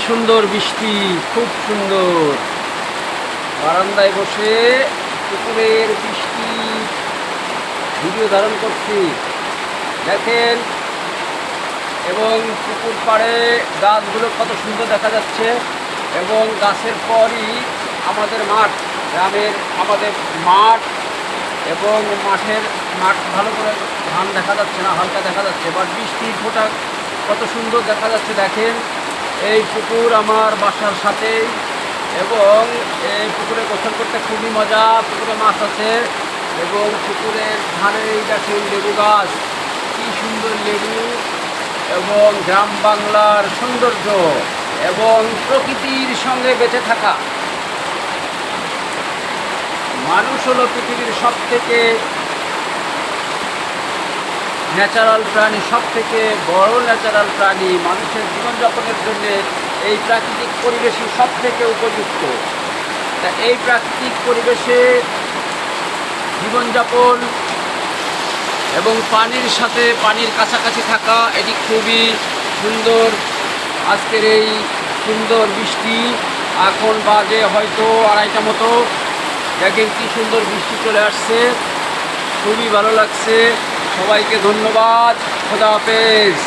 সুন্দর বৃষ্টি, খুব সুন্দর। বারান্দায় বসে পুকুরের বৃষ্টি ভিডিও ধারণ করছি, দেখেন। এবং পুকুর পাড়ে গাছগুলো কত সুন্দর দেখা যাচ্ছে। এবং গাছের পরই আমাদের মাঠ, গ্রামের আমাদের মাঠ। এবং মাঠ ভালো করে ধান দেখা যাচ্ছে না, হালকা দেখা যাচ্ছে, বাট বৃষ্টির ফোঁটা কত সুন্দর দেখা যাচ্ছে, দেখেন। এই পুকুর আমার বাসার সাথেই, এবং এই পুকুরে গোসল করতে খুবই মজা। পুকুরে মাছ আছে, এবং পুকুরের ধারেই দেখেন লেবু গাছ, কী সুন্দর লেবু। এবং গ্রাম বাংলার সৌন্দর্য এবং প্রকৃতির সঙ্গে বেঁচে থাকা। মানুষ হলো পৃথিবীর সব থেকে ন্যাচারাল প্রাণী, সব থেকে বড় ন্যাচারাল প্রাণী। মানুষের জীবনযাপনের জন্য এই প্রাকৃতিক পরিবেশই সব থেকে উপযুক্ত। তা এই প্রাকৃতিক পরিবেশে জীবনযাপন এবং পানির সাথে, পানির কাছাকাছি থাকা, এটি খুবই সুন্দর। আজকের এই সুন্দর বৃষ্টি, এখন বাজে হয়তো 2:30টা মতো। দেখেন কি সুন্দর বৃষ্টি চলে আসছে, খুবই ভালো লাগছে। সবাইকে ধন্যবাদ। খোদা হাফেজ।